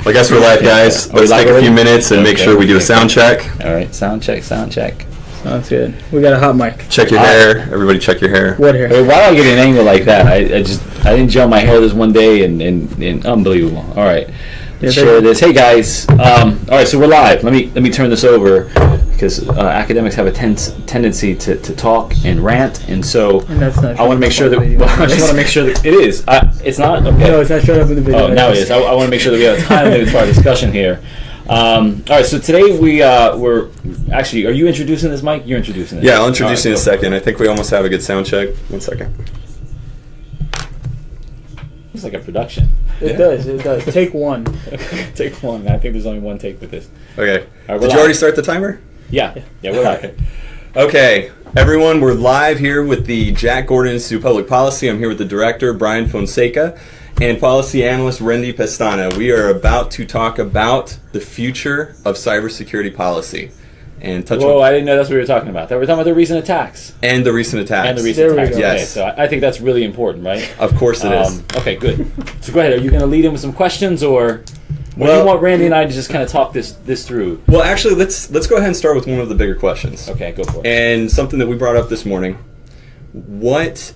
I guess we're live, guys. Let's take a few minutes and make sure we do a sound check. All right, sound check. Sounds good. We got a hot mic. Check your hair. Everybody check your hair. What hair? Wait, why do I get an angle like that? I didn't gel my hair this one day and unbelievable. All right. Share this. Hey guys. All right, so we're live. Let me turn this over because academics have a tendency to talk and rant, and so I want to make sure that I just want to make sure that it is. It's not. Okay. No, it's not showing up in the video. Oh, now it is. I want to make sure that we have time limit for our discussion here. All right, so today we're actually. Are you introducing this, Mike? You're introducing it. Yeah, I'll introduce you in a second. I think we almost have a good sound check. 1 second. It's like a production. It does. Take one. Take one. I think there's only one take with this. Okay. Right, Did you already start the timer? Yeah, we're live. Okay, everyone, we're live here with the Jack Gordon Institute of Public Policy. I'm here with the director, Brian Fonseca, and policy analyst, Randy Pestana. We are about to talk about the future of cybersecurity policy. And touch Whoa, I didn't know that's what we were talking about. We're talking about the recent attacks. And the recent attacks. Yes. Okay, so I think that's really important, right? Of course it is. Okay, good. So go ahead. Are you going to lead in with some questions, or do you want Randy and I to just kind of talk this through? Well, actually, let's go ahead and start with one of the bigger questions. Okay, go for it. And something that we brought up this morning. What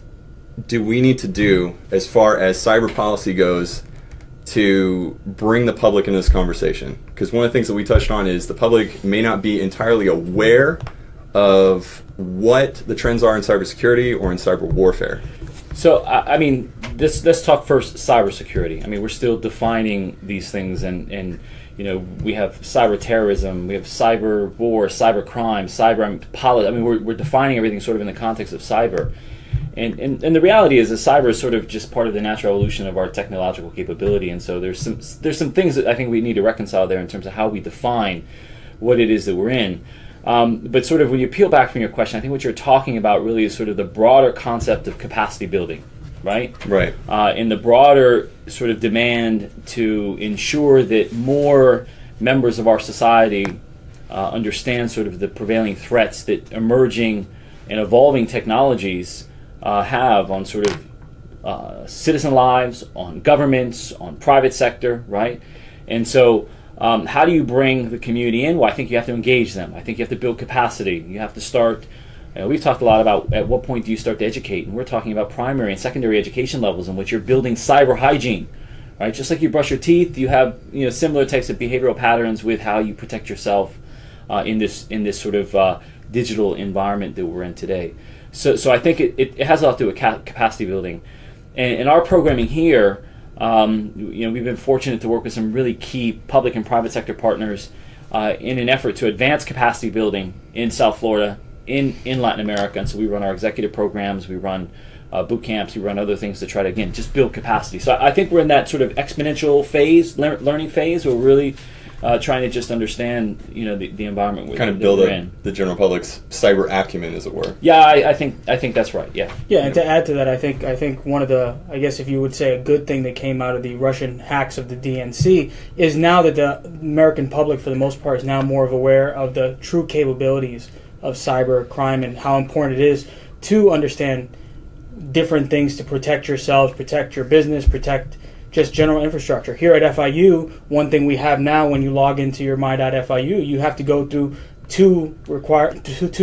do we need to do as far as cyber policy goes to bring the public into this conversation? Because one of the things that we touched on is the public may not be entirely aware of what the trends are in cybersecurity or in cyber warfare. So, I mean, let's talk first cybersecurity. I mean, we're still defining these things, and you know, we have cyber terrorism, we have cyber war, cyber crime, cyber politics. I mean, we're defining everything sort of in the context of cyber. And the reality is that cyber is sort of just part of the natural evolution of our technological capability, and so there's some things that I think we need to reconcile there in terms of how we define what it is that we're in. But sort of when you peel back from your question, I think what you're talking about really is sort of the broader concept of capacity building, right? Right. In the broader sort of demand to ensure that more members of our society understand sort of the prevailing threats that emerging and evolving technologies have on sort of citizen lives, on governments, on private sector, right? And so how do you bring the community in? Well, I think you have to engage them. I think you have to build capacity. You have to start, we've talked a lot about at what point do you start to educate, and we're talking about primary and secondary education levels in which you're building cyber hygiene, right? Just like you brush your teeth, you have similar types of behavioral patterns with how you protect yourself in this sort of digital environment that we're in today. So I think it has a lot to do with capacity building, and in our programming here, we've been fortunate to work with some really key public and private sector partners in an effort to advance capacity building in South Florida, in Latin America, and so we run our executive programs, we run boot camps, we run other things to try to again just build capacity. So I think we're in that sort of exponential phase, learning phase, where we're really trying to just understand, the environment we're in. Kind of build the general public's cyber acumen, as it were. Yeah, I think that's right. Yeah. Yeah, and to add to that, I think one of the, I guess if you would say a good thing that came out of the Russian hacks of the DNC is now that the American public, for the most part, is now more aware of the true capabilities of cyber crime and how important it is to understand different things to protect yourselves, protect your business, protect just general infrastructure. Here at FIU, one thing we have now when you log into your my.fiu, you have to go through two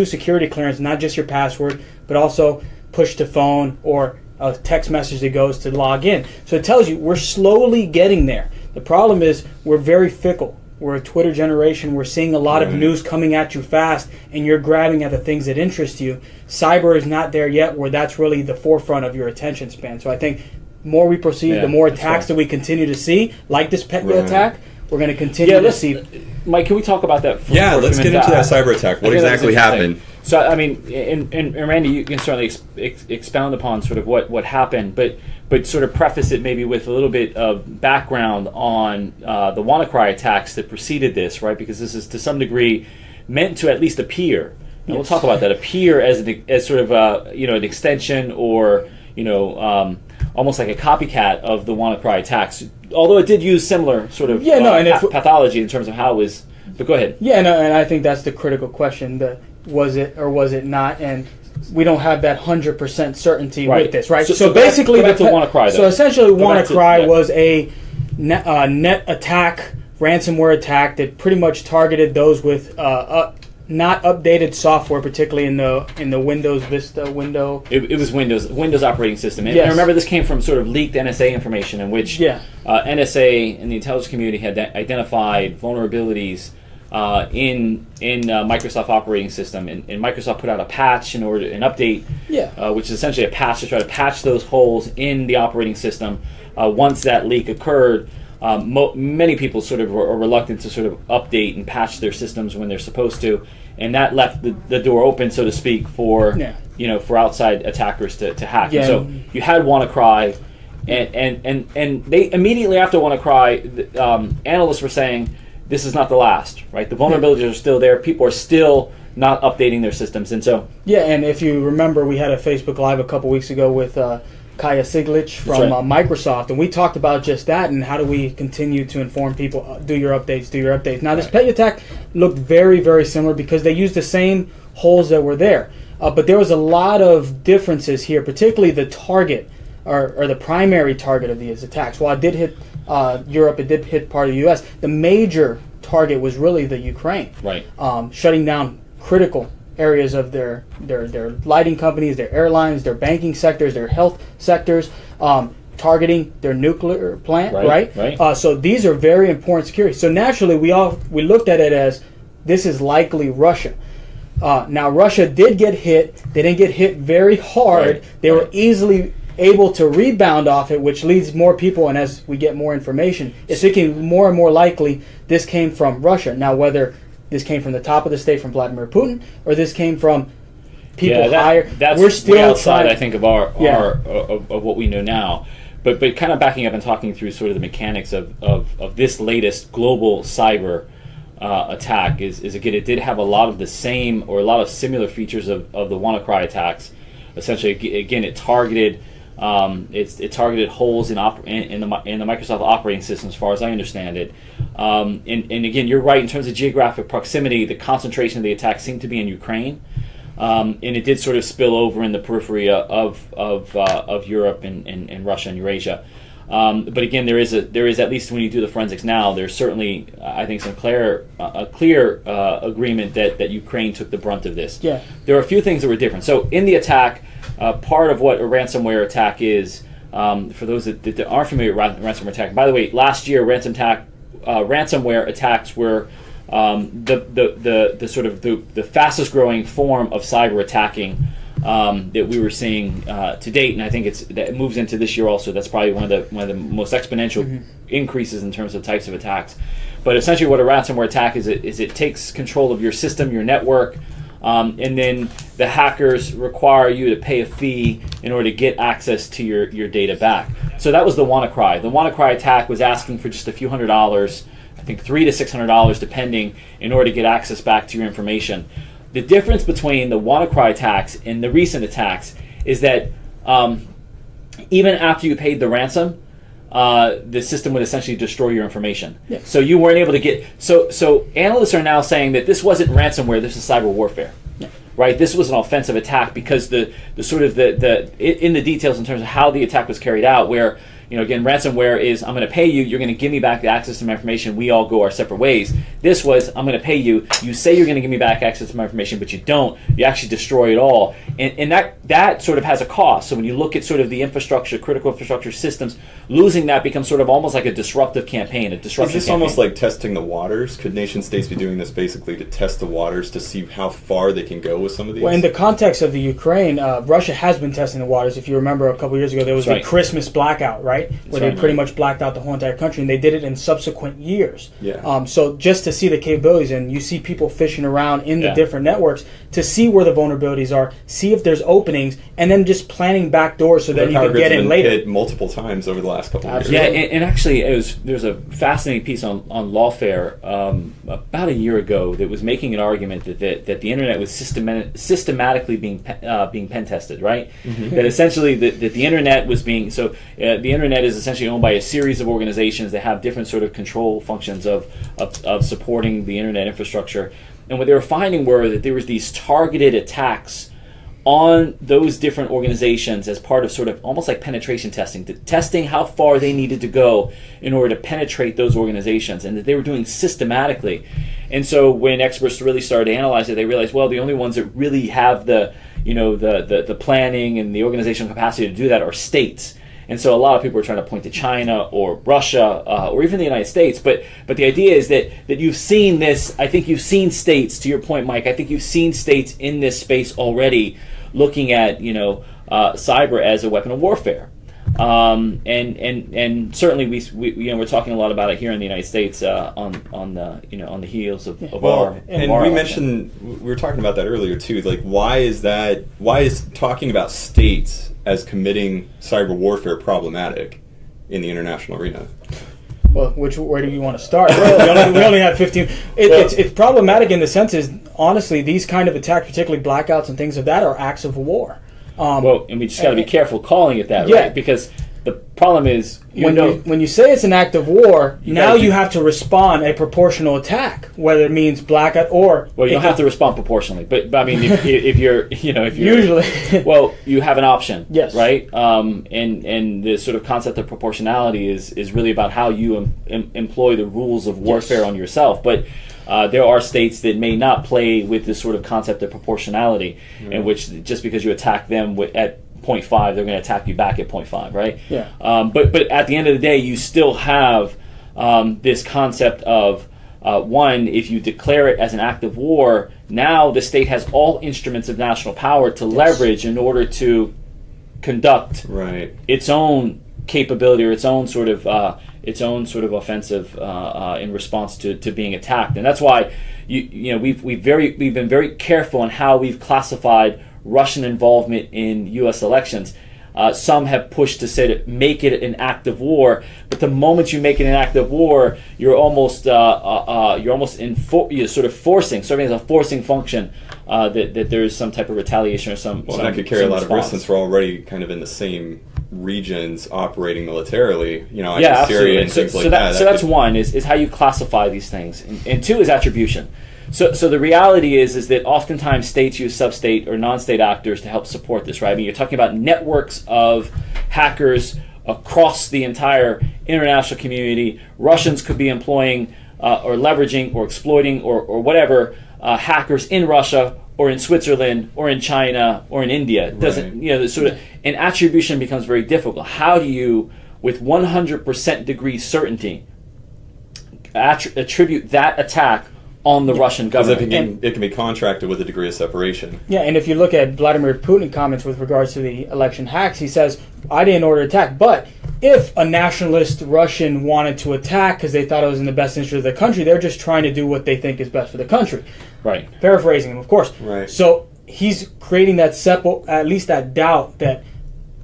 security clearance, not just your password, but also push to phone or a text message that goes to log in. So it tells you we're slowly getting there. The problem is we're very fickle. We're a Twitter generation. We're seeing a lot of news coming at you fast, and you're grabbing at the things that interest you. Cyber is not there yet where that's really the forefront of your attention span. So I think more we proceed, the more attacks that we continue to see, like this Petville attack, we're going to continue to see. Mike, can we talk about that? Let's get into that cyber attack. What exactly happened? So, I mean, and Randy, you can certainly expound upon sort of what happened, but sort of preface it maybe with a little bit of background on the WannaCry attacks that preceded this, right? Because this is to some degree meant to at least appear, and we'll talk about that, appear as sort of an extension or almost like a copycat of the WannaCry attacks, although it did use similar sort of pathology in terms of how it was. But go ahead. Yeah, no, and I think that's the critical question: was it or was it not? And we don't have that 100% certainty with this, right? So basically, WannaCry. So essentially, WannaCry was a net attack, ransomware attack that pretty much targeted those with not updated software, particularly in the Windows Vista window. It was Windows operating system. And Yes. remember, this came from sort of leaked NSA information in which NSA and the intelligence community had identified vulnerabilities in Microsoft operating system, and Microsoft put out a patch in order an update, which is essentially a patch to try to patch those holes in the operating system. Once that leak occurred, many people sort of are reluctant to sort of update and patch their systems when they're supposed to, and that left the door open, so to speak, for for outside attackers to hack. Yeah. So you had WannaCry, and they immediately after WannaCry, analysts were saying this is not the last, right? The vulnerabilities are still there. People are still not updating their systems, and so and if you remember, we had a Facebook Live a couple weeks ago with Kaya Siglich from Microsoft, and we talked about just that and how do we continue to inform people, do your updates. Now, this Petya attack looked very, very similar because they used the same holes that were there, but there was a lot of differences here, particularly the target or the primary target of these attacks. While it did hit Europe, it did hit part of the U.S., the major target was really the Ukraine, shutting down critical areas of their lighting companies, their airlines, their banking sectors, their health sectors, targeting their nuclear plant, right? So these are very important security. So naturally, we looked at it as this is likely Russia. Now, Russia did get hit. They didn't get hit very hard. They were easily able to rebound off it, which leads more people, and as we get more information, it's looking more and more likely this came from Russia. Now, whether this came from the top of the state from Vladimir Putin, or this came from people higher. We're still way outside, I think, of of what we know now. But kind of backing up and talking through sort of the mechanics of this latest global cyber attack is again, it did have a lot of the same or a lot of similar features of the WannaCry attacks. Essentially, again, it targeted it targeted holes in the Microsoft operating system, as far as I understand it. And again, you're right in terms of geographic proximity. The concentration of the attack seemed to be in Ukraine, and it did sort of spill over in the periphery of Europe and Russia and Eurasia. But again, there is at least when you do the forensics now, there's certainly I think some clear agreement that Ukraine took the brunt of this. Yeah. There are a few things that were different. So in the attack, part of what a ransomware attack is, for those that aren't familiar with ransomware attack. By the way, last year ransomware attacks were the sort of the fastest growing form of cyber attacking that we were seeing to date, and I think it moves into this year also. That's probably one of the most exponential increases in terms of types of attacks. But essentially, what a ransomware attack is it takes control of your system, your network, and then the hackers require you to pay a fee in order to get access to your data back. So that was the WannaCry. The WannaCry attack was asking for just a few $100s, I think $300 to $600 depending, in order to get access back to your information. The difference between the WannaCry attacks and the recent attacks is that even after you paid the ransom, the system would essentially destroy your information. Yeah. So you weren't able to get. So analysts are now saying that this wasn't ransomware. This is cyber warfare. Yeah. Right. This was an offensive attack because the sort of the in the details in terms of how the attack was carried out, where again, ransomware is I'm going to pay you, you're going to give me back the access to my information, we all go our separate ways. This was I'm going to pay you, you say you're going to give me back access to my information, but you don't, you actually destroy it all. And that sort of has a cost. So when you look at sort of the infrastructure, critical infrastructure systems, losing that becomes sort of almost like a disruptive campaign, Is this almost like testing the waters? Could nation states be doing this basically to test the waters to see how far they can go with some of these? Well, in the context of the Ukraine, Russia has been testing the waters. If you remember, a couple years ago, there was the Christmas blackout, right? Where they pretty much blacked out the whole entire country, and they did it in subsequent years. Yeah. So just to see the capabilities, and you see people fishing around in the different networks to see where the vulnerabilities are, see if there's openings, and then just planning back doors so that you can get in later. Hit multiple times over the last couple of years. Yeah, and actually, there's a fascinating piece on Lawfare about a year ago that was making an argument that the internet was systematically being pen tested, right? Mm-hmm. That essentially that the internet was being the internet is essentially owned by a series of organizations that have different sort of control functions of supporting the internet infrastructure. And what they were finding were that there was these targeted attacks on those different organizations as part of sort of almost like penetration testing, testing how far they needed to go in order to penetrate those organizations, and that they were doing systematically. And so when experts really started to analyze it, they realized, well, the only ones that really have the planning and the organizational capacity to do that are states. And so a lot of people are trying to point to China or Russia or even the United States. But the idea is that you've seen this. I think you've seen states, to your point, Mike, I think you've seen states in this space already looking at cyber as a weapon of warfare. And certainly we're talking a lot about it here in the United States on the heels of our. And we mentioned, we were talking about that earlier too. Like, why is talking about states as committing cyber warfare problematic in the international arena? Well, where do you want to start? we only have 15. It's problematic in the sense is, honestly, these kind of attacks, particularly blackouts and things of that, are acts of war. And we just got to be careful calling it that, right? Because the problem is, when you say it's an act of war, now you have to respond a proportional attack, whether it means blackout or. Well, you don't have to respond proportionally, but I mean, if you're usually, well, you have an option, yes, right? And the sort of concept of proportionality is really about how you employ the rules of warfare on yourself, but. There are states that may not play with this sort of concept of proportionality, in which just because you attack them at 0.5, they're going to attack you back at 0.5, right? Yeah. But at the end of the day, you still have this concept of one, if you declare it as an act of war, now the state has all instruments of national power to leverage in order to conduct its own capability or its own sort of offensive in response to being attacked. And that's why we've been very careful on how we've classified Russian involvement in U.S. elections. Some have pushed to say to make it an act of war, but the moment you make it an act of war, you're almost sort of forcing, serving as a forcing function that there is some type of retaliation or some. Well, that could carry a lot of risk since we're already kind of in the same regions operating militarily, Syria and things like that. So that's one, is how you classify these things. And two is attribution. So the reality is that oftentimes states use sub-state or non-state actors to help support this, right? I mean, you're talking about networks of hackers across the entire international community. Russians could be employing or leveraging or exploiting or whatever hackers in Russia or in Switzerland, or in China, or in India. It doesn't, and attribution becomes very difficult. How do you, with 100% degree certainty, attribute that attack on the Russian government? It can be contracted with a degree of separation. Yeah, and if you look at Vladimir Putin comments with regards to the election hacks, he says, I didn't order attack, but if a nationalist Russian wanted to attack because they thought it was in the best interest of the country, they're just trying to do what they think is best for the country. Right. Paraphrasing him, of course. Right. So he's creating that at least that doubt that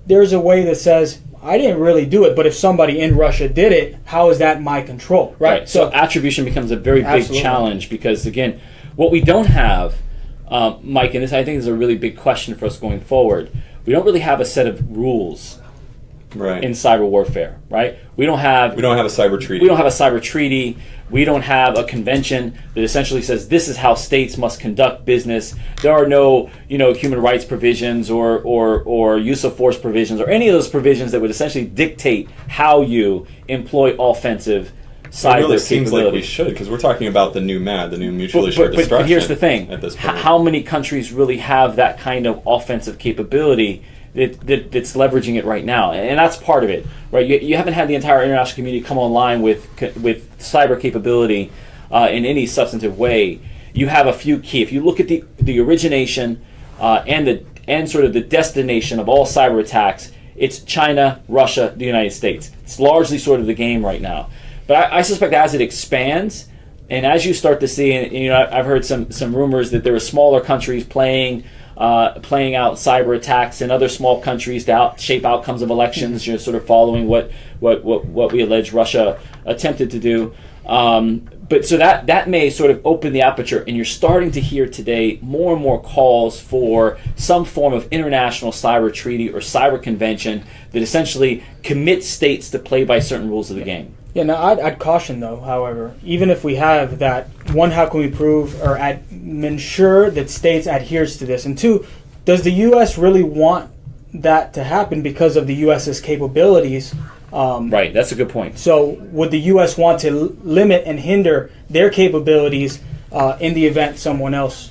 there's a way that says, I didn't really do it, but if somebody in Russia did it, how is that my control? Right. So attribution becomes a very big challenge because, again, what we don't have, Mike, and this I think is a really big question for us going forward, we don't really have a set of rules in cyber warfare, right? We don't have a cyber treaty. We don't have a cyber treaty. We don't have a convention that essentially says this is how states must conduct business. There are no, human rights provisions or use of force provisions or any of those provisions that would essentially dictate how you employ offensive cyber it really seems capability. Like we should, because we're talking about the new MAD, the new mutually assured destruction. But here's the thing: at this point. How many countries really have that kind of offensive capability that's leveraging it right now? And that's part of it, right? You haven't had the entire international community come online with cyber capability in any substantive way. You have a few key. If you look at the origination and sort of the destination of all cyber attacks, it's China, Russia, the United States. It's largely sort of the game right now. But I suspect as it expands, and as you start to see, and I've heard some rumors that there are smaller countries playing out cyber attacks in other small countries to shape outcomes of elections. Sort of following what we allege Russia attempted to do. But so that may sort of open the aperture, and you're starting to hear today more and more calls for some form of international cyber treaty or cyber convention that essentially commits states to play by certain rules of the game. Yeah, now I'd caution though, however, even if we have that, one, how can we prove or ensure that states adheres to this? And two, does the U.S. really want that to happen because of the U.S.'s capabilities? Right, that's a good point. So would the U.S. want to limit and hinder their capabilities in the event someone else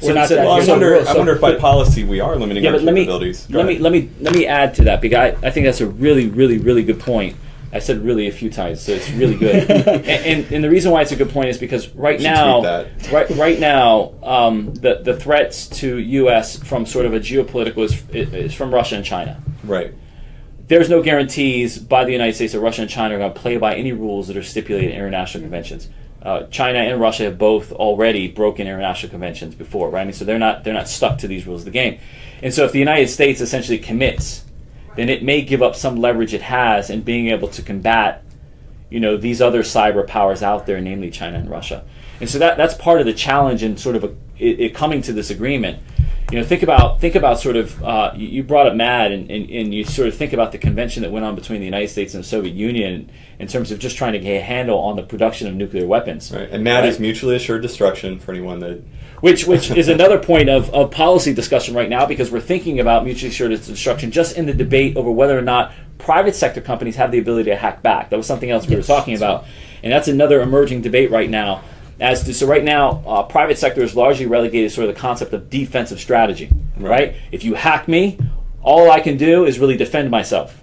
were not to I adhere to the rules? wonder if by policy we are limiting our capabilities. Let me add to that, because I think that's a really, really, really good point. I said really a few times, so it's really good. and the reason why it's a good point is because right now, the threats to U.S. from sort of a geopolitical is from Russia and China. Right. There's no guarantees by the United States that Russia and China are going to play by any rules that are stipulated in international conventions. China and Russia have both already broken international conventions before, right? I mean, so they're not stuck to these rules of the game. And so if the United States essentially commits, then it may give up some leverage it has in being able to combat, these other cyber powers out there, namely China and Russia. And so that's part of the challenge in sort of it coming to this agreement. Think about sort of you brought up MAD, and you sort of think about the convention that went on between the United States and the Soviet Union in terms of just trying to get a handle on the production of nuclear weapons. Right. And MAD is mutually assured destruction for anyone that. Which is another point of policy discussion right now, because we're thinking about mutually assured destruction just in the debate over whether or not private sector companies have the ability to hack back. That was something else we were talking about, and that's another emerging debate right now. So right now, private sector is largely relegated to sort of the concept of defensive strategy, right? If you hack me, all I can do is really defend myself.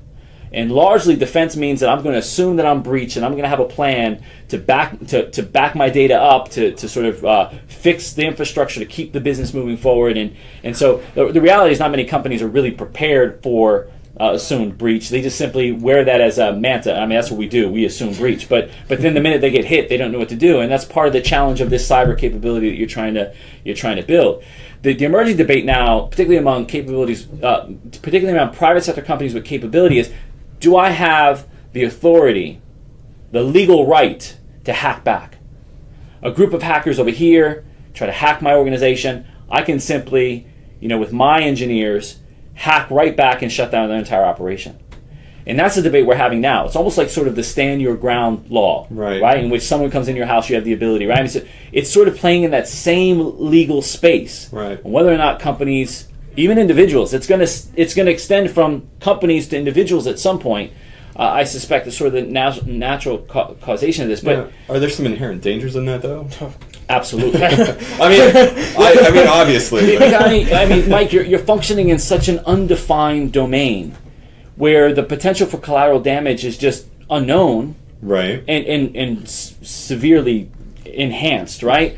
And largely, defense means that I'm going to assume that I'm breached, and I'm going to have a plan to back my data up to sort of fix the infrastructure to keep the business moving forward. And so the reality is not many companies are really prepared for assumed breach. They just simply wear that as a manta. I mean, that's what we do. We assume breach. But then the minute they get hit, they don't know what to do. And that's part of the challenge of this cyber capability that you're trying to build. The emerging debate now, particularly among capabilities, particularly around private sector companies with capability, is: do I have the authority, the legal right to hack back? A group of hackers over here try to hack my organization. I can simply, with my engineers, hack right back and shut down their entire operation. And that's the debate we're having now. It's almost like sort of the stand your ground law, right? In which someone comes in your house, you have the ability, right? I mean, it's sort of playing in that same legal space. Right. And whether or not companies, even individuals, it's going to extend from companies to individuals at some point. I suspect it's sort of the natural causation of this. But are there some inherent dangers in that, though? Absolutely. I mean, obviously. I mean, Mike, you're functioning in such an undefined domain where the potential for collateral damage is just unknown, right? And severely enhanced, right?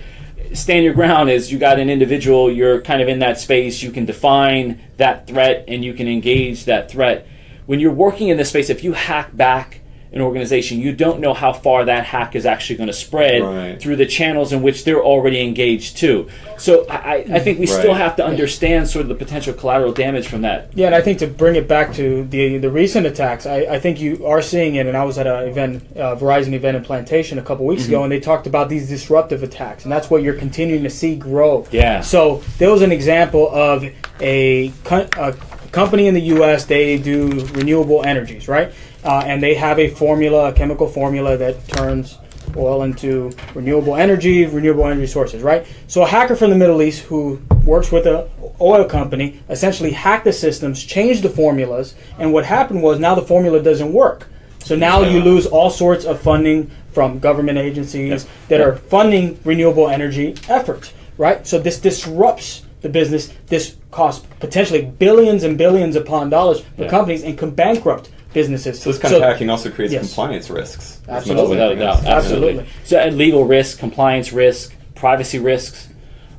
Stand your ground is you got an individual, you're kind of in that space, you can define that threat and you can engage that threat. When you're working in this space, if you hack back an organization, you don't know how far that hack is actually going to spread through the channels in which they're already engaged too. So I think we still have to understand sort of the potential collateral damage from that. Yeah, and I think to bring it back to the recent attacks, I think you are seeing it, and I was at an event, Verizon event in Plantation a couple weeks ago, and they talked about these disruptive attacks, and that's what you're continuing to see grow. Yeah. So there was an example of a company in the U.S., they do renewable energies, right? And they have a chemical formula that turns oil into renewable energy sources, right? So a hacker from the Middle East who works with an oil company essentially hacked the systems, changed the formulas, and what happened was now the formula doesn't work. So now you lose all sorts of funding from government agencies that are funding renewable energy efforts, right? So this disrupts the business. This costs potentially billions and billions upon dollars for companies and can bankrupt businesses. So this kind of hacking also creates compliance risks. Absolutely. Absolutely. So legal risk, compliance risk, privacy risks.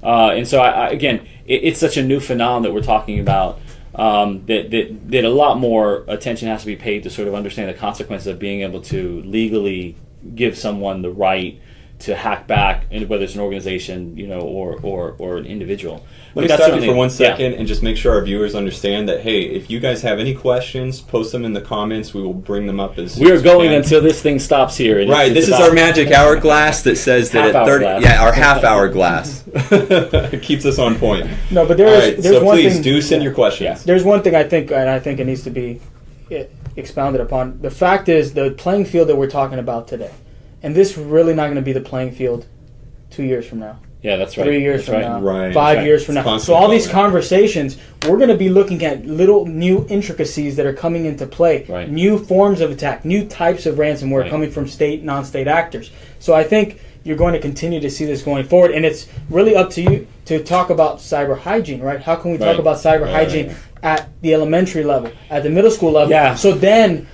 And so, again, it's such a new phenomenon that we're talking about that a lot more attention has to be paid to sort of understand the consequences of being able to legally give someone the right to hack back, and whether it's an organization, or an individual. Let me stop you for 1 second and just make sure our viewers understand that, hey, if you guys have any questions, post them in the comments. We will bring them up as soon We're going until this thing stops here. And right, this is our magic hourglass that says that at 30, our half-hour glass. It keeps us on point. No, but there's so one please thing, do send your questions. There's one thing I think it needs to be expounded upon. The fact is, the playing field that we're talking about today, and this really not going to be the playing field 2 years from now. Yeah, that's right. 3 years That's from right. now, 5 years from now. So all these conversations, we're going to be looking at little new intricacies that are coming into play, Right. new forms of attack, new types of ransomware Right. coming from state, non-state actors. So I think you're going to continue to see this going forward, and it's really up to you to talk about cyber hygiene, right? How can we talk Right. about cyber hygiene at the elementary level, at the middle school level? Yeah. So then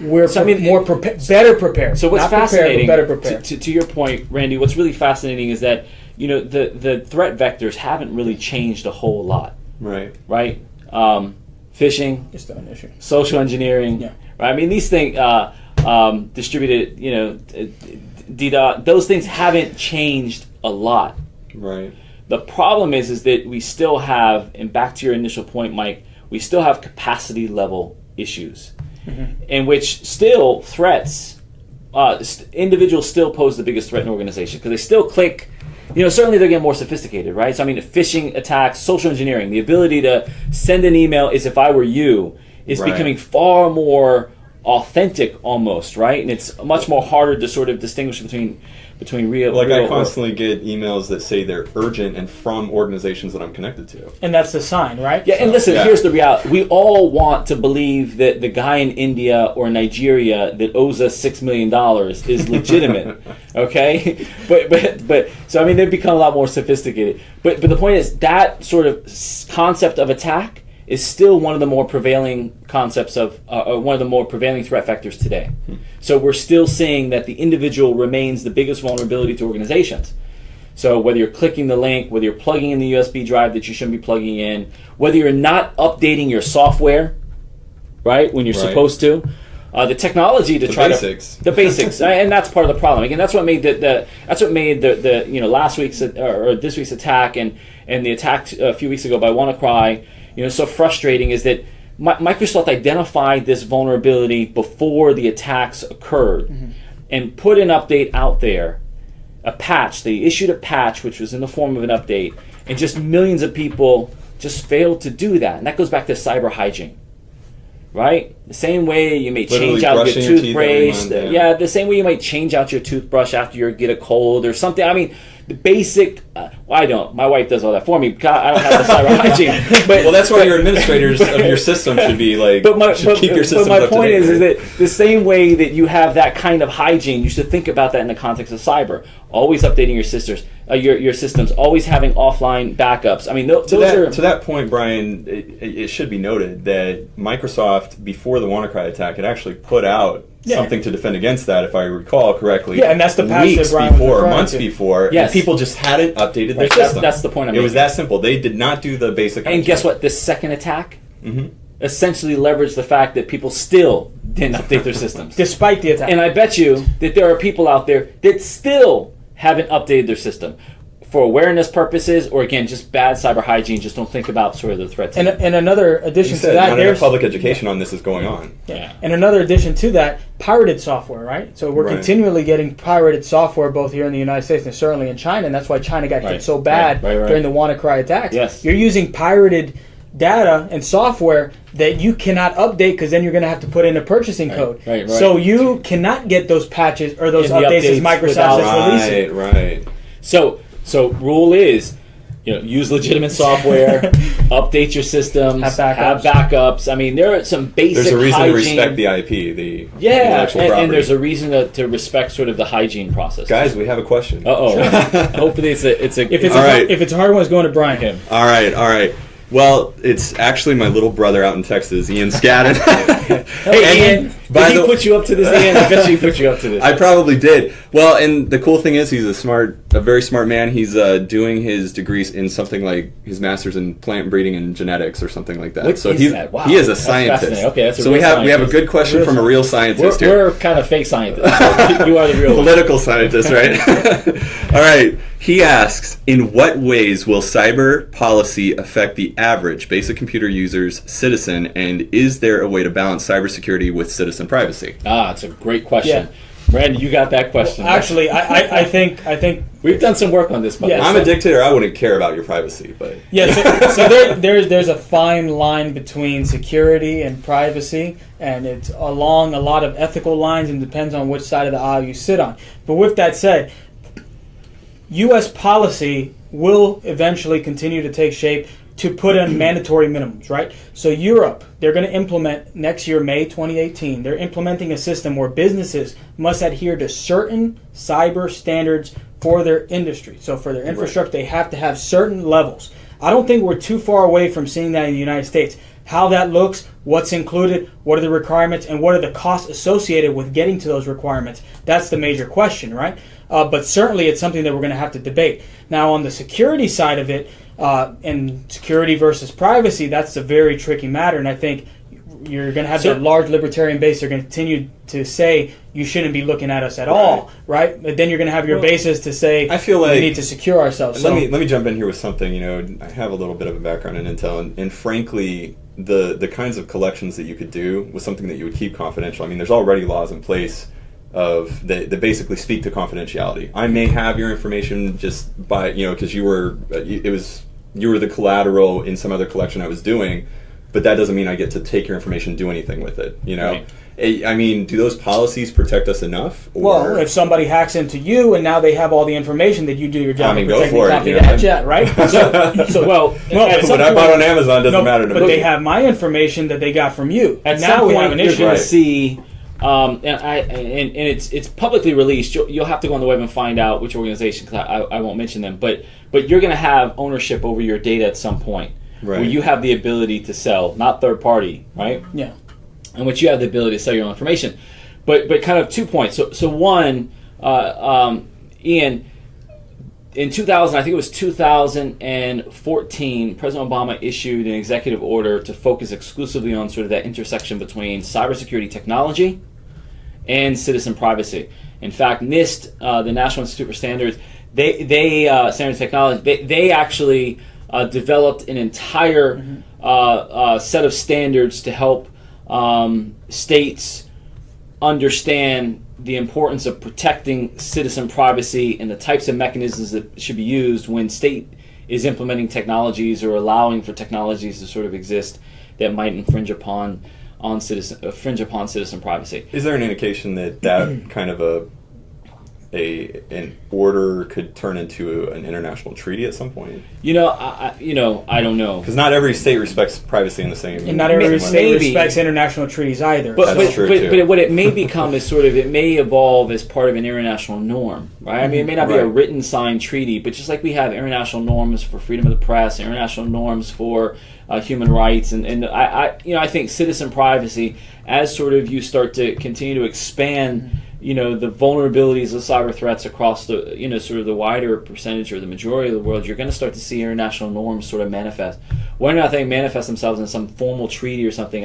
we're better prepared. So what's Not prepared, fascinating, but better prepared. to your point, Randy, what's really fascinating is that the threat vectors haven't really changed a whole lot, Right. right? Phishing, Just an issue. social engineering, Yeah. right? I mean, these things, distributed, DDoS, those things haven't changed a lot. Right. The problem is that we still have, and back to your initial point, Mike, we still have capacity level issues, in which still threats, individuals still pose the biggest threat in an organization because they still click. Certainly they're getting more sophisticated, right? So I mean, phishing attacks, social engineering, the ability to send an email as if I were you is Right. becoming far more authentic almost, right? And it's much more harder to sort of distinguish between real. Like I real constantly get emails that say they're urgent and from organizations that I'm connected to. And that's the sign, right? Yeah, and listen, Yeah. here's the reality. We all want to believe that the guy in India or Nigeria that owes us $6 million is legitimate, okay? But so, I mean, they've become a lot more sophisticated. But the point is, that sort of concept of attack is still one of the more prevailing concepts of, one of the more prevailing threat vectors today. So we're still seeing that the individual remains the biggest vulnerability to organizations. So whether you're clicking the link, whether you're plugging in the USB drive that you shouldn't be plugging in, whether you're not updating your software, right, when you're Right. supposed to, the technology to The try basics. the basics, and that's part of the problem. Again, that's what made the last week's or this week's attack and the attack a few weeks ago by WannaCry, so frustrating is that Microsoft identified this vulnerability before the attacks occurred and put an update out there, a patch. They issued a patch which was in the form of an update, and just millions of people just failed to do that. And that goes back to cyber hygiene, right? The same way you may change Literally out your brushing your teeth every toothpaste. month, Yeah, the same way you might change out your toothbrush after you get a cold or something. I mean, the basic. I don't. My wife does all that for me. I don't have the cyber hygiene. But, Well, that's why your administrators of your system should be like. Should keep your systems my up to point date, is right? that the same way that you have that kind of hygiene, you should think about that in the context of cyber. Always updating your systems. Always having offline backups. I mean, those are To that point, Brian, it should be noted that Microsoft, before the WannaCry attack, had actually put out something to defend against that, if I recall correctly. Yeah, and that's the patch weeks that Brian was before, referring months to. before, Yes. and people just hadn't updated their That's- system. that's the point I'm It was making. that simple. They did not do the basic. And guess what? This second attack essentially leveraged the fact that people still didn't update their systems. Despite the attack. And I bet you that there are people out there that still haven't updated their system for awareness purposes, or again, just bad cyber hygiene. Just don't think about sort of the threats. And another You addition to said that, not there's enough public education on this is going on. Yeah. And another addition to that, pirated software, right? So we're Right. continually getting pirated software both here in the United States and certainly in China, and that's why China got hit Right. so bad Right. during the WannaCry attacks. Yes. You're using pirated data and software that you cannot update because then you're going to have to put in a purchasing code. right. So you cannot get those patches or those And the updates as updates Microsoft without- is releasing. Right. So rule is, use legitimate software, update your systems, Have backups. backups. I mean, there are some basic. There's a reason hygiene. to respect the IP, the Yeah, intellectual property. and there's a reason to respect sort of the hygiene process. Guys, we have a question. Hopefully it's a. If it's All right. if it's a hard one, it's going to Brian. All right. Well, it's actually my little brother out in Texas, Ian Scadden. Hey, Ian, did he put you up to this, Ian? I bet you he put you up to this. I probably did. Well, and the cool thing is he's a very smart man. He's doing his degrees in something like his master's in plant breeding and genetics or something like that. What so is that? Wow, he is a that's scientist. fascinating. Okay, that's a so real we have a scientist. good question from a real scientist here. We're kind of fake scientists. You are the real one. Political scientist, right? All right. He asks, in what ways will cyber policy affect the average basic computer user's citizen, and is there a way to balance cybersecurity with citizen privacy? It's a great question. Randy, you got that question. Actually, I think We've done some work on this. Yeah, I'm a dictator. I wouldn't care about your privacy, but yeah. So there's a fine line between security and privacy, and it's along a lot of ethical lines, and depends on which side of the aisle you sit on. But with that said, U.S. policy will eventually continue to take shape to put in mandatory minimums, right? So Europe, they're going to implement next year, May 2018, they're implementing a system where businesses must adhere to certain cyber standards for their industry. So for their infrastructure, they have to have certain levels. I don't think we're too far away from seeing that in the United States. How that looks, what's included, what are the requirements, and what are the costs associated with getting to those requirements? That's the major question, right? But certainly it's something that we're going to have to debate. Now, on the security side of it, and security versus privacy, that's a very tricky matter, and I think you're going to have that large libertarian base. They're going to continue to say you shouldn't be looking at us at all, right? But then you're going to have your bases to say I feel like we need to secure ourselves. Let me jump in here with something. You know, I have a little bit of a background in intel, and frankly, the kinds of collections that you could do was something that you would keep confidential. I mean, there's already laws in place that basically speak to confidentiality. I may have your information just by because you were the collateral in some other collection I was doing, but that doesn't mean I get to take your information and do anything with it. Right. I mean, do those policies protect us enough? Or? Well, if somebody hacks into you and now they have all the information that you do your job, go for it. Right? What I bought on Amazon doesn't matter to me. But they have my information that they got from you. At now some we point, have an you're issue. going to see, and it's publicly released. You'll have to go on the web and find out which organization, because I won't mention them. But you're going to have ownership over your data at some point, where you have the ability to sell, not third party, right? Yeah. In which you have the ability to sell your own information. But kind of 2 points. So one, Ian, in 2000, I think it was 2014, President Obama issued an executive order to focus exclusively on sort of that intersection between cybersecurity technology and citizen privacy. In fact, NIST, the National Institute for Standards, Standards Technology, they actually developed an entire set of standards to help states understand the importance of protecting citizen privacy and the types of mechanisms that should be used when state is implementing technologies or allowing for technologies to sort of exist that might infringe upon citizen privacy. Is there an indication that kind of an order could turn into an international treaty at some point? I don't know. Because not every state respects privacy in the same way. And not every state respects international treaties either. But what it may become is it may evolve as part of an international norm, right? I mean, it may not be a written signed treaty, but just like we have international norms for freedom of the press, international norms for human rights, and I think citizen privacy, as sort of you start to continue to expand the vulnerabilities of cyber threats across the, sort of the wider percentage or the majority of the world, you're going to start to see international norms sort of manifest. Whether or not they manifest themselves in some formal treaty or something,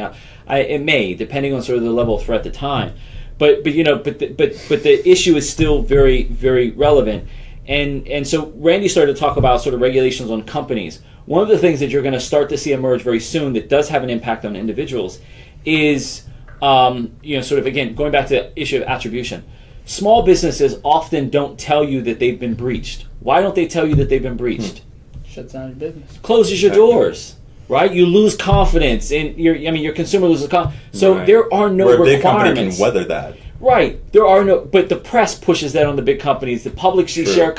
it may, depending on sort of the level of threat at the time. But the issue is still very, very relevant. And so Randy started to talk about sort of regulations on companies. One of the things that you're going to start to see emerge very soon that does have an impact on individuals is sort of, again, going back to the issue of attribution. Small businesses often don't tell you that they've been breached. Why don't they tell you that they've been breached? Shuts down your business. Closes your doors, right? You lose confidence in your consumer loses confidence. So there are no requirements. Where a big company can weather that. Right. There are no, but the press pushes that on the big companies. The publicly shared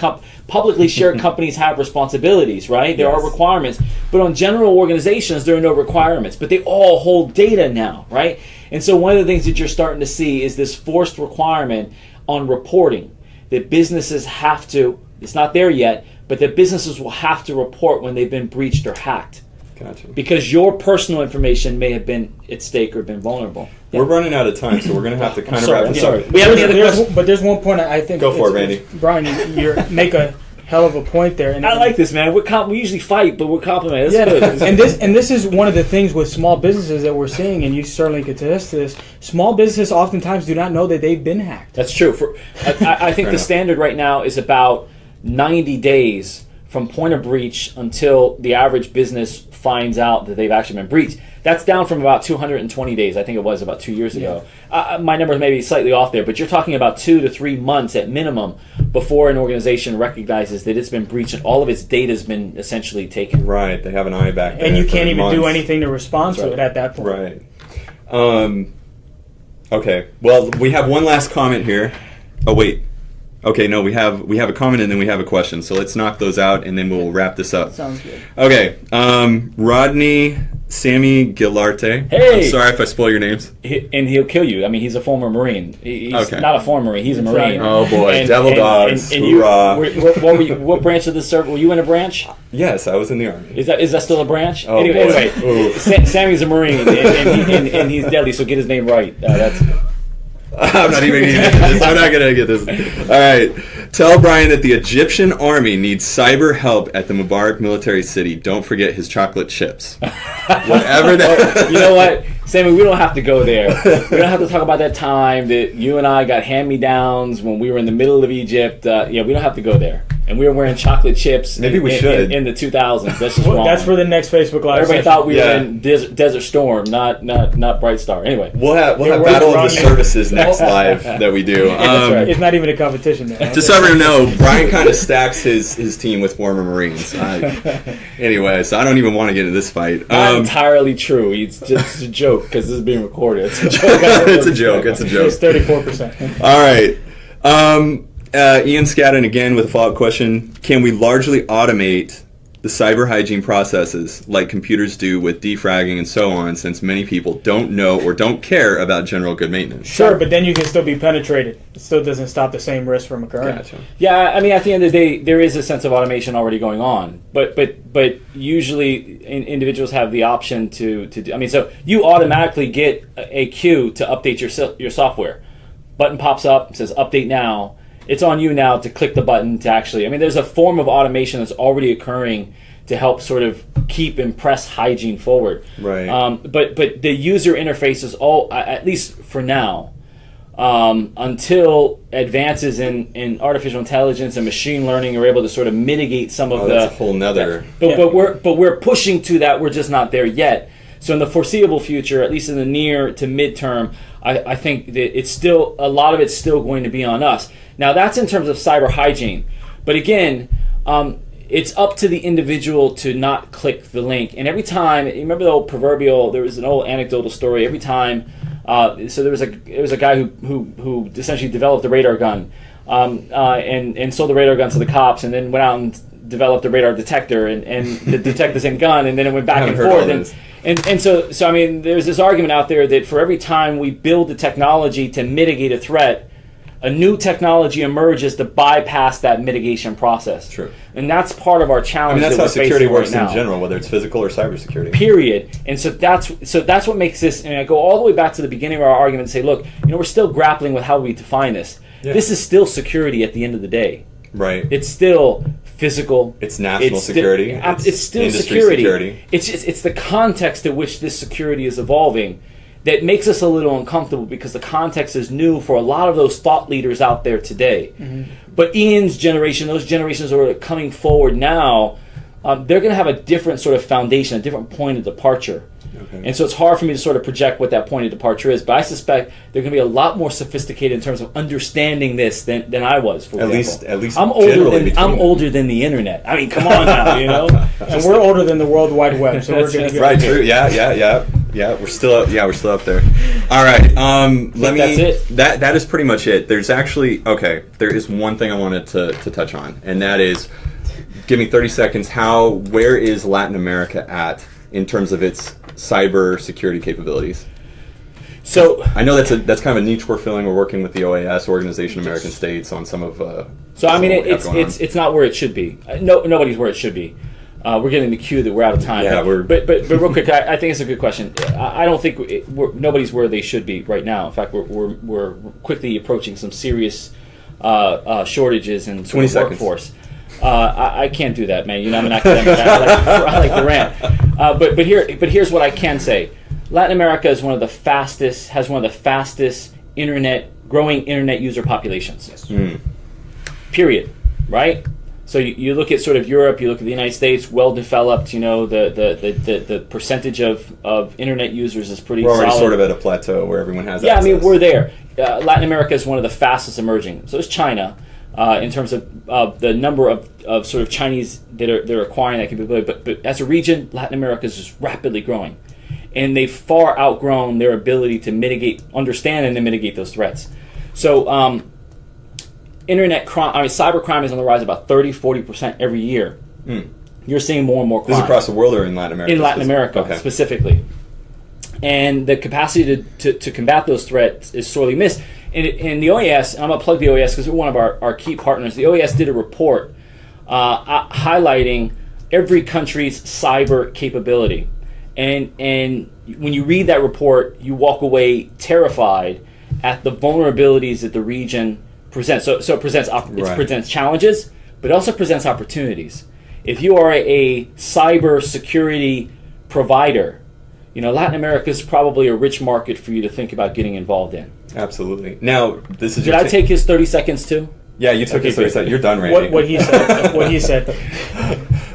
companies have responsibilities, right? There are requirements. But on general organizations, there are no requirements. But they all hold data now, right? And so one of the things that you're starting to see is this forced requirement on reporting that businesses have to, it's not there yet, but that businesses will have to report when they've been breached or hacked. Gotcha. Because your personal information may have been at stake or been vulnerable. Yeah. We're running out of time, so we're going to have to kind of wrap this up. We have any other questions? But there's one point I think. Go for it, Randy. Brian, you make a hell of a point there. And I like this, man. We usually fight, but we're complimenting. That's good. and this is one of the things with small businesses that we're seeing, and you certainly could attest to this. Small businesses oftentimes do not know that they've been hacked. That's true. I think the standard right now is about 90 days from point of breach until the average business finds out that they've actually been breached. That's down from about 220 days. I think it was about 2 years ago. My numbers may be slightly off there, but you're talking about 2 to 3 months at minimum before an organization recognizes that it's been breached and all of its data has been essentially taken. Right. They have an eye back there. And you can't even do anything to respond to it at that point. Right. Okay. Well, we have one last comment here. Oh, wait. Okay, no, we have a comment and then we have a question. So let's knock those out and then we'll wrap this up. Sounds good. Okay, Rodney Sammy Gilarte. Hey! I'm sorry if I spoil your names. And he'll kill you. I mean, he's a former Marine. He's Okay. not a former Marine. He's a Marine. Oh boy, devil dogs. And you, Hoorah. what branch of the service? Were you in a branch? Yes, I was in the Army. Is that still a branch? Oh, anyway, boy. Sammy's a Marine, and he's deadly. So get his name right. That's. I'm not even going to get this. I'm not going to get this. All right. Tell Brian that the Egyptian army needs cyber help at the Mubarak military city. Don't forget his chocolate chips. Whatever that. You know what, Sammy? We don't have to go there. We don't have to talk about that time that you and I got hand-me-downs when we were in the middle of Egypt. Yeah, we don't have to go there. And we were wearing chocolate chips. Maybe we should. In the 2000s. That's just wrong. That's for the next Facebook Live. Everybody session. thought we were in Desert Storm, not Bright Star. Anyway, We'll have we're Battle of the wrong. Services next live that we do. that's right. It's not even a competition there. Just so everyone know, Brian kind of stacks his team with former Marines. Anyway, so I don't even want to get into this fight. not entirely true. It's just a joke because this is being recorded. It's a joke. It's a joke. It's a joke. It's 34%. All right. Ian Scadden again with a follow-up question. Can we largely automate the cyber hygiene processes like computers do with defragging and so on, since many people don't know or don't care about general good maintenance? Sure, but then you can still be penetrated. It still doesn't stop the same risk from occurring. Gotcha. Yeah, I mean, at the end of the day, there is a sense of automation already going on, but usually individuals have the option to do. I mean, so you automatically get a queue to update your software. Button pops up, says update now. It's on you now to click the button to actually. I mean, there's a form of automation that's already occurring to help sort of keep and press hygiene forward. Right. But the user interface is all, at least for now, until advances in artificial intelligence and machine learning are able to sort of mitigate some of That's a whole nother. But we're pushing to that. We're just not there yet. So in the foreseeable future, at least in the near to midterm, I think that it's still a lot of it's still going to be on us. Now that's in terms of cyber hygiene, but again, it's up to the individual to not click the link. And every time, you remember the old proverbial? There was an old anecdotal story. Every time, so there was a guy who essentially developed a radar gun, and sold the radar gun to the cops, and then went out and developed a radar detector and to detect the same gun, and then it went back and forth. And so I mean, there's this argument out there that for every time we build the technology to mitigate a threat, a new technology emerges to bypass that mitigation process. True. And that's part of our challenge. I mean, that's that how we're security facing works right now. in general, whether it's physical or cybersecurity. Period. And so that's what makes this. And I go all the way back to the beginning of our argument and say, look, we're still grappling with how we define this. Yeah. This is still security at the end of the day. Right. It's still physical. It's national security. It's still industry security. It's the context at which this security is evolving that makes us a little uncomfortable, because the context is new for a lot of those thought leaders out there today. Mm-hmm. But Ian's generation, those generations who are coming forward now, they're going to have a different sort of foundation, a different point of departure. Okay. And so it's hard for me to sort of project what that point of departure is, but I suspect they're going to be a lot more sophisticated in terms of understanding this than I was. For example. At least I'm older than the internet. I mean, come on now, And we're older than the World Wide Web, so we're going to right. True. Yeah. We're still up there. All right. That's it. That is pretty much it. There's actually there is one thing I wanted to touch on, and that is, give me 30 seconds. Where is Latin America at in terms of its cyber security capabilities? So I know that's kind of a niche we're filling. We're working with the OAS, Organization of American States, on some of. So I mean, it's not where it should be. Nobody's where it should be. We're getting the cue that we're out of time. Yeah, but real quick, I think it's a good question. I don't think nobody's where they should be right now. In fact, we're quickly approaching some serious shortages in sort of workforce. I can't do that, man. I'm an academic. I like to rant. But here's what I can say: Latin America is has one of the fastest growing internet user populations. Yes. Period. Right. So you look at sort of Europe, you look at the United States, well developed. The percentage of internet users is pretty. We're already solid. sort of at a plateau where everyone has. Yeah, access. I mean, we're there. Latin America is one of the fastest emerging. So is China. In terms of the number of sort of Chinese that are acquiring that capability. But as a region, Latin America is just rapidly growing. And they've far outgrown their ability to understand and then mitigate those threats. So internet crime, cyber crime is on the rise about 30-40% every year. You're seeing more and more crime. This is across the world or in Latin America? In Latin America, specifically. And the capacity to combat those threats is sorely missed. And the OAS, I'm going to plug the OAS because they're one of our key partners. The OAS did a report highlighting every country's cyber capability. And when you read that report, you walk away terrified at the vulnerabilities that the region presents. So it presents challenges, but it also presents opportunities. If you are a cybersecurity provider, Latin America is probably a rich market for you to think about getting involved in. Absolutely. Now, this is. Did I take his 30 seconds too? Yeah, you took his 30 seconds. You're done, Randy. What he said. What he said.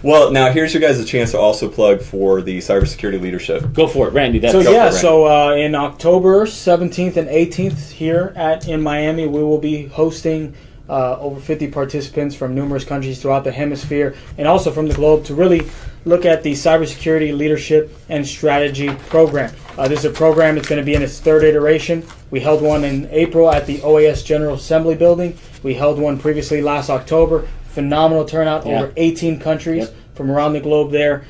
Well, now here's your guys a chance to also plug for the cybersecurity leadership. Go for it, Randy. So in October 17th and 18th here in Miami, we will be hosting over 50 participants from numerous countries throughout the hemisphere and also from the globe to really look at the cybersecurity leadership and strategy program. This is a program that's going to be in its third iteration. We held one in April at the OAS General Assembly building. We held one previously last October. Phenomenal turnout, over 18 countries from around the globe there.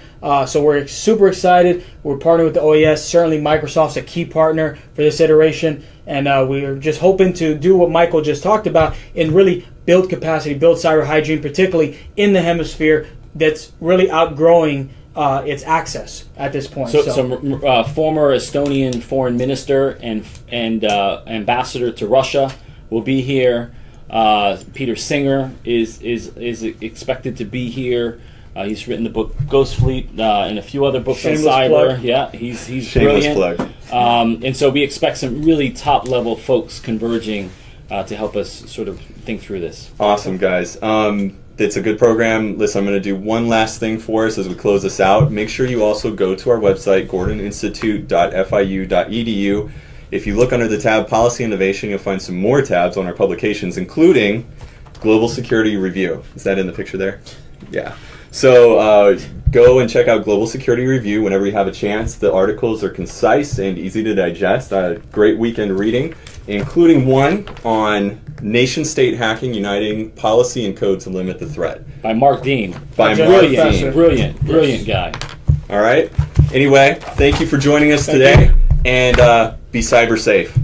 So we're super excited. We're partnering with the OAS. Certainly Microsoft's a key partner for this iteration. And we're just hoping to do what Michael just talked about and really build capacity, build cyber hygiene, particularly in the hemisphere that's really outgrowing its access at this point. So former Estonian foreign minister and ambassador to Russia will be here. Peter Singer is expected to be here. He's written the book Ghost Fleet and a few other books on cyber. Plug. Yeah, he's Shameless brilliant. Plug. And so we expect some really top level folks converging to help us sort of think through this. Awesome, guys. It's a good program. Listen, I'm going to do one last thing for us as we close this out. Make sure you also go to our website, gordoninstitute.fiu.edu. If you look under the tab Policy Innovation, you'll find some more tabs on our publications, including Global Security Review. Is that in the picture there? Yeah. So go and check out Global Security Review whenever you have a chance. The articles are concise and easy to digest. Great weekend reading, including one on nation-state hacking, uniting policy and code to limit the threat. By Mark Dean. Brilliant guy. All right. Anyway, thank you for joining us today, and be cyber safe.